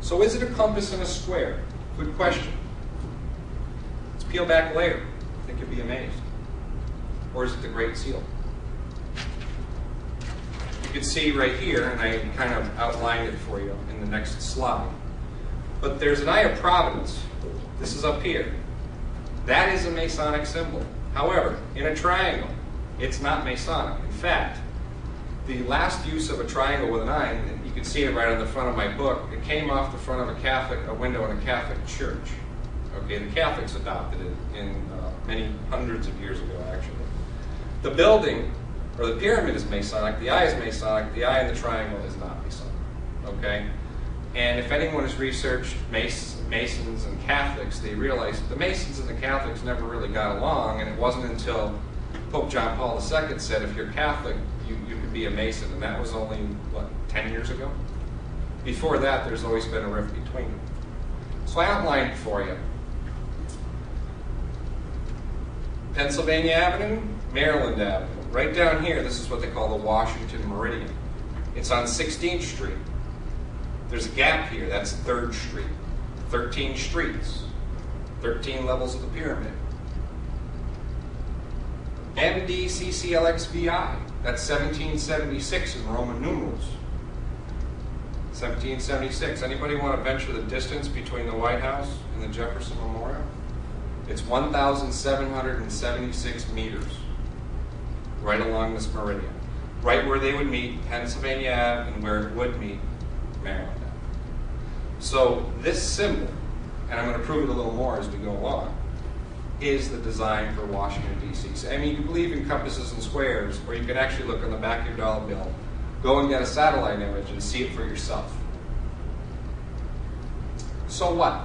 So is it a compass and a square? Good question. Let's peel back a layer. I think you'll be amazed. Or is it the Great Seal? You can see right here, and I kind of outlined it for you in the next slide. But there's an Eye of Providence. This is up here. That is a Masonic symbol. However, in a triangle, it's not Masonic. In fact, the last use of a triangle with an eye, and you can see it right on the front of my book, it came off the front of a window in a Catholic church. Okay, the Catholics adopted it in many hundreds of years ago, actually. The building, or the pyramid, is Masonic, the eye is Masonic, the eye in the triangle is not Masonic. Okay? And if anyone has researched Masons and Catholics, they realize that the Masons and the Catholics never really got along, and it wasn't until Pope John Paul II said, if you're Catholic, you could be a Mason, and that was only, what, 10 years ago? Before that, there's always been a rift between them. So I outlined for you Pennsylvania Avenue, Maryland Avenue. Right down here, this is what they call the Washington Meridian. It's on 16th Street. There's a gap here, that's 3rd Street. 13 streets, 13 levels of the pyramid. MDCCLXVI, that's 1776 in Roman numerals. 1776. Anybody want to venture the distance between the White House and the Jefferson Memorial? It's 1,776 meters, right along this meridian. Right where they would meet Pennsylvania Ave and where it would meet Maryland Ave. So this symbol, and I'm going to prove it a little more as we go along, is the design for Washington, D.C. So, I mean, you can believe in compasses and squares, or you can actually look on the back of your dollar bill, go and get a satellite image and see it for yourself. So what?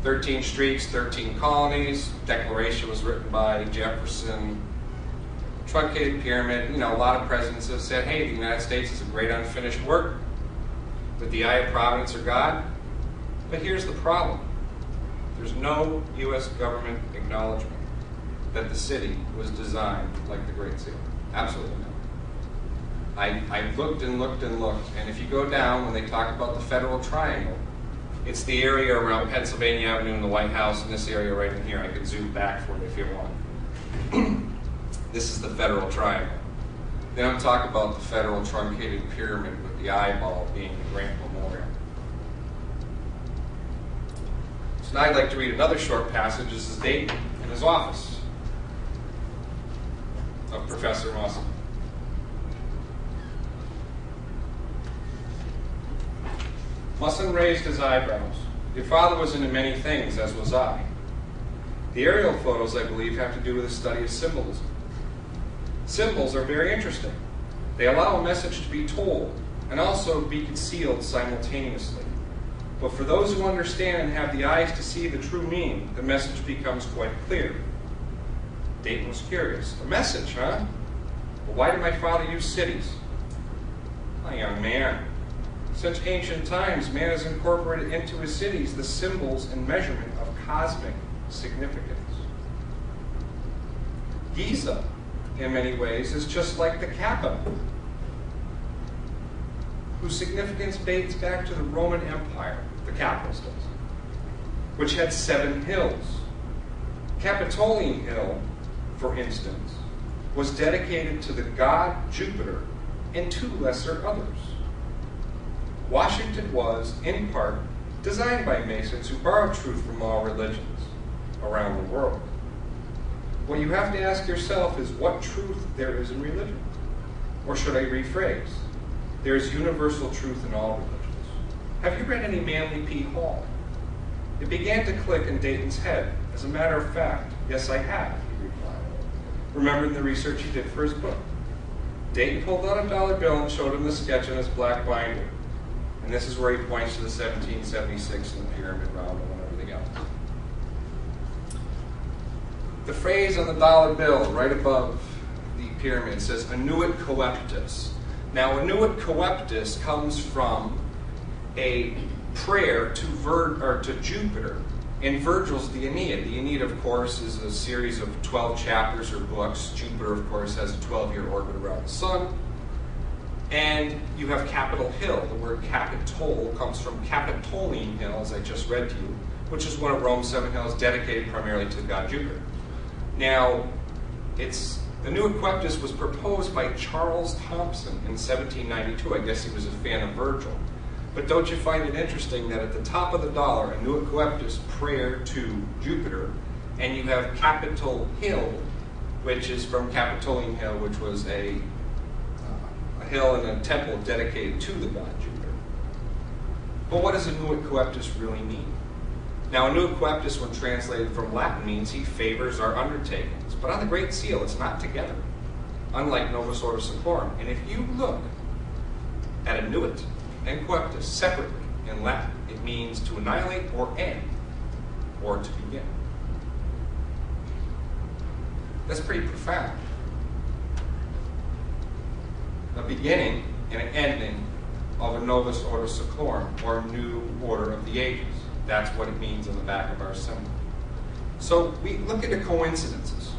13 streets, 13 colonies, Declaration was written by Jefferson, truncated pyramid. You know, a lot of presidents have said, hey, the United States is a great unfinished work with the eye of providence or God. But here's the problem. There's no U.S. government acknowledgement that the city was designed like the Great Seal. Absolutely no. I looked and looked and looked, and if you go down, when they talk about the Federal Triangle, it's the area around Pennsylvania Avenue and the White House, and this area right in here. I can zoom back for it if you want. This is the Federal Triangle. Then I'm talking about the Federal Truncated Pyramid with the eyeball being the Grant Memorial. So now I'd like to read another short passage. This is Dayton in his office of Professor Musson. Musson raised his eyebrows. Your father was into many things, as was I. The aerial photos, I believe, have to do with the study of symbolism. Symbols are very interesting. They allow a message to be told and also be concealed simultaneously. But for those who understand and have the eyes to see the true meaning, the message becomes quite clear. Dayton was curious. A message, huh? Well, why did my father use cities? My young man, since ancient times, man has incorporated into his cities the symbols and measurement of cosmic significance. Giza, in many ways, is just like the Capitol, whose significance dates back to the Roman Empire, the capital does, which had 7 hills. Capitolian Hill, for instance, was dedicated to the god Jupiter and 2 lesser others. Washington was, in part, designed by Masons who borrowed truth from all religions around the world. What you have to ask yourself is what truth there is in religion. Or should I rephrase? There is universal truth in all religions. Have you read any Manly P. Hall? It began to click in Dayton's head. As a matter of fact, yes, I have, he replied, remembering the research he did for his book. Dayton pulled out a dollar bill and showed him the sketch in his black binder. And this is where he points to the 1776 and the pyramid round and everything else. The phrase on the dollar bill right above the pyramid says, Annuit coeptus. Now, Annuit coeptus comes from a prayer to Jupiter in Virgil's the Aeneid. The Aeneid, of course, is a series of 12 chapters or books. Jupiter, of course, has a 12-year orbit around the sun. And you have Capitol Hill. The word Capitol comes from Capitoline Hill, as I just read to you, which is one of Rome's 7 hills dedicated primarily to the god Jupiter. Now, the new Equeptus was proposed by Charles Thompson in 1792. I guess he was a fan of Virgil. But don't you find it interesting that at the top of the dollar, a new Equeptus prayer to Jupiter, and you have Capitol Hill, which is from Capitoline Hill, which was a hill and a temple dedicated to the god Jupiter. But what does a new Equeptus really mean? Now, a new Equeptus, when translated from Latin, means he favors our undertakings. But on the Great Seal, it's not together, unlike Novus Ordo Seclorum. And if you look at annuit and Equeptus separately in Latin, it means to annihilate or end, or to begin. That's pretty profound. A beginning and an ending of a Novus Ordo Seclorum, or new order of the ages. That's what it means on the back of our symbol. So we look at the coincidences.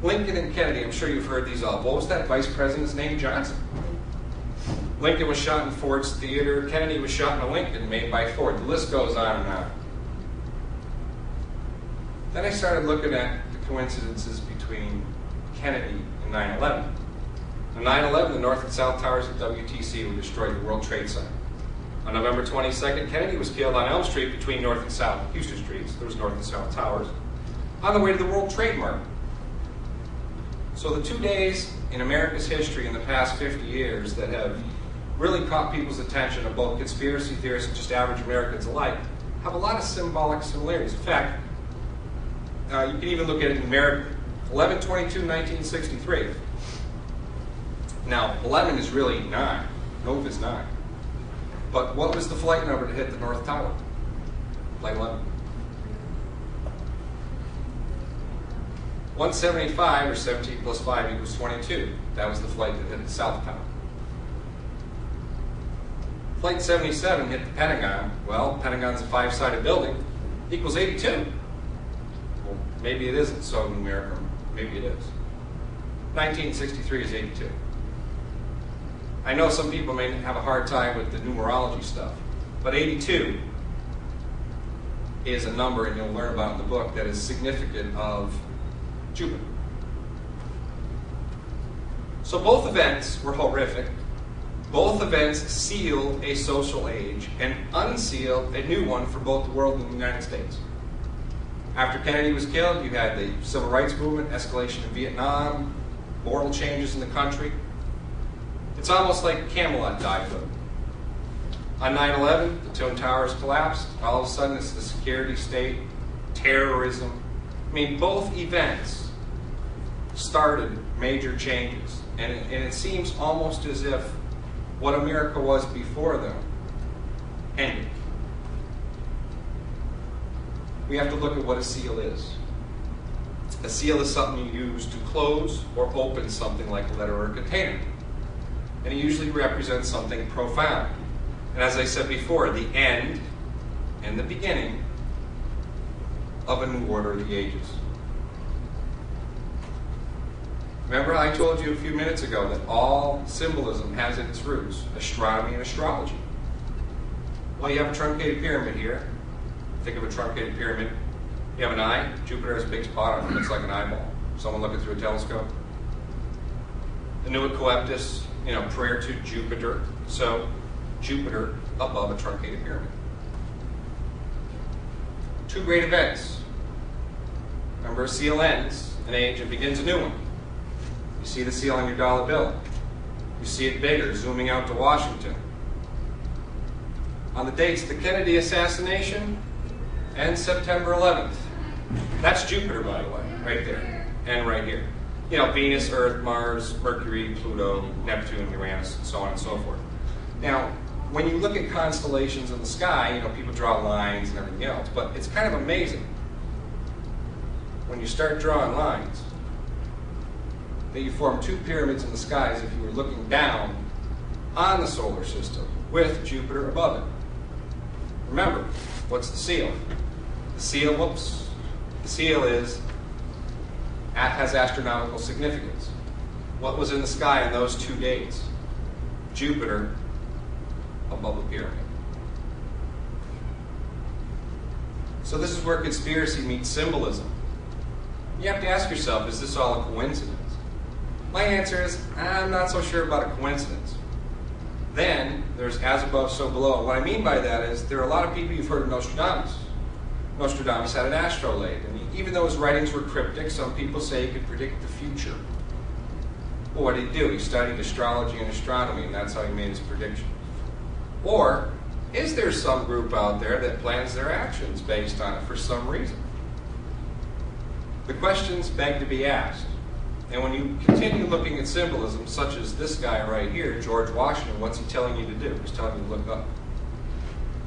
Lincoln and Kennedy, I'm sure you've heard these all. What was that vice president's name? Johnson. Lincoln was shot in Ford's Theater. Kennedy was shot in a Lincoln made by Ford. The list goes on and on. Then I started looking at the coincidences between Kennedy and 9/11. On 9/11, the North and South Towers of WTC were destroyed at the World Trade Center. On November 22nd, Kennedy was killed on Elm Street between North and South Houston Streets. There was North and South Towers, on the way to the World Trade Market. So the 2 days in America's history in the past 50 years that have really caught people's attention of both conspiracy theorists and just average Americans alike have a lot of symbolic similarities. In fact, you can even look at it numerically. 11/22/1963. Now, 11 is really 9. Nov is 9. But what was the flight number to hit the North Tower? Flight 11. 175, or 17 plus 5 equals 22. That was the flight that hit the South Tower. Flight 77 hit the Pentagon. Well, Pentagon's a 5-sided building. Equals 82. Well, maybe it isn't so numerical. Maybe it is. 1963 is 82. I know some people may have a hard time with the numerology stuff, but 82 is a number, and you'll learn about in the book, that is significant of Jupiter. So both events were horrific. Both events sealed a social age and unsealed a new one for both the world and the United States. After Kennedy was killed, you had the Civil Rights Movement, escalation in Vietnam, moral changes in the country. It's almost like Camelot died with it. On 9/11, the Twin Towers collapsed. All of a sudden, it's the security state, terrorism. I mean, both events started major changes. And it seems almost as if what America was before them ended. We have to look at what a seal is. A seal is something you use to close or open something like a letter or a container. And it usually represents something profound. And as I said before, the end and the beginning of a new order of the ages. Remember, I told you a few minutes ago that all symbolism has its roots astronomy and astrology. Well, you have a truncated pyramid here. Think of a truncated pyramid. You have an eye. Jupiter has a big spot on it. It looks like an eyeball. Someone looking through a telescope. The new Equeptus, prayer to Jupiter. So, Jupiter above a truncated pyramid. Two great events. Remember, a seal ends an age and begins a new one. You see the seal on your dollar bill. You see it bigger, zooming out to Washington. On the dates of the Kennedy assassination and September 11th. That's Jupiter, by the way, right there, and right here. Venus, Earth, Mars, Mercury, Pluto, Neptune, Uranus, and so on and so forth. Now, when you look at constellations in the sky, people draw lines and everything else, but it's kind of amazing when you start drawing lines that you form two pyramids in the sky as if you were looking down on the solar system with Jupiter above it. Remember, what's the seal? The seal has astronomical significance. What was in the sky in those 2 days? Jupiter above the pyramid. So this is where conspiracy meets symbolism. You have to ask yourself, is this all a coincidence? My answer is, I'm not so sure about a coincidence. Then, there's as above, so below. What I mean by that is, there are a lot of people who've heard of Nostradamus. Nostradamus had an astrolabe, and even though his writings were cryptic, some people say he could predict the future. Well, what did he do? He studied astrology and astronomy, and that's how he made his predictions. Or, is there some group out there that plans their actions based on it for some reason? The questions beg to be asked. And when you continue looking at symbolism, such as this guy right here, George Washington, what's he telling you to do? He's telling you to look up.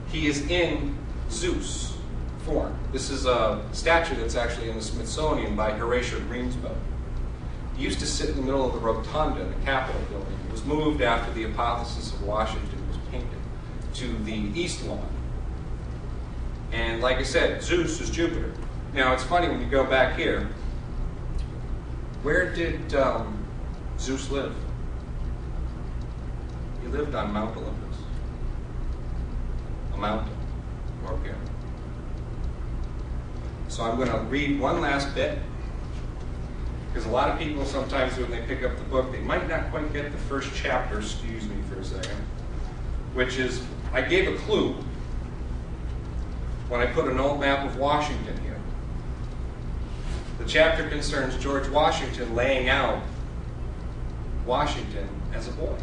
He is in Zeus form. This is a statue that's actually in the Smithsonian by Horatio Greensbo. He used to sit in the middle of the rotunda in the Capitol building. It was moved after the Apotheosis of Washington was painted to the East Lawn. And like I said, Zeus is Jupiter. Now it's funny when you go back here, where did Zeus live? He lived on Mount Olympus. A mountain or a pyramid. So I'm going to read one last bit, because a lot of people sometimes when they pick up the book, they might not quite get the first chapter, excuse me for a second, which is, I gave a clue when I put an old map of Washington here. The chapter concerns George Washington laying out Washington as a boy.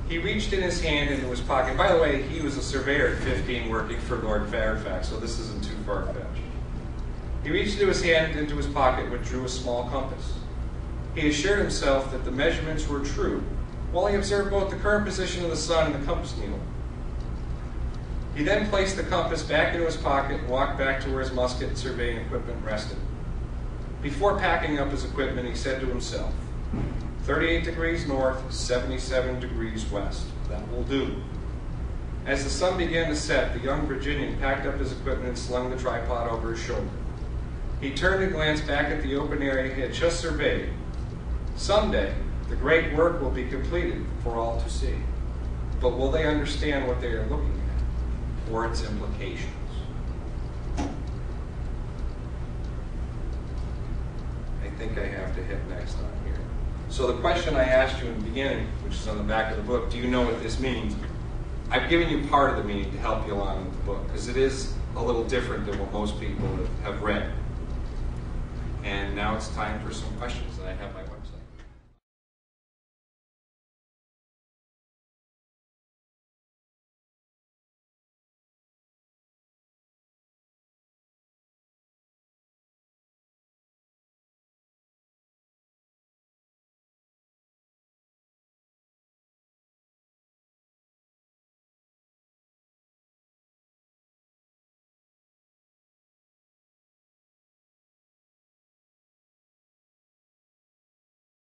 He reached in his hand into his pocket. By the way, he was a surveyor at 15 working for Lord Fairfax, so this isn't too far-fetched. He reached into his hand into his pocket and drew a small compass. He assured himself that the measurements were true, while he observed both the current position of the sun and the compass needle. He then placed the compass back into his pocket and walked back to where his musket and surveying equipment rested. Before packing up his equipment, he said to himself, 38 degrees north, 77 degrees west. That will do. As the sun began to set, the young Virginian packed up his equipment and slung the tripod over his shoulder. He turned and glanced back at the open area he had just surveyed. Someday, the great work will be completed for all to see. But will they understand what they are looking at, or its implications? I think I have to hit next on here. So the question I asked you in the beginning, which is on the back of the book, do you know what this means? I've given you part of the meaning to help you along with the book, because it is a little different than what most people have read. And now it's time for some questions, and I have my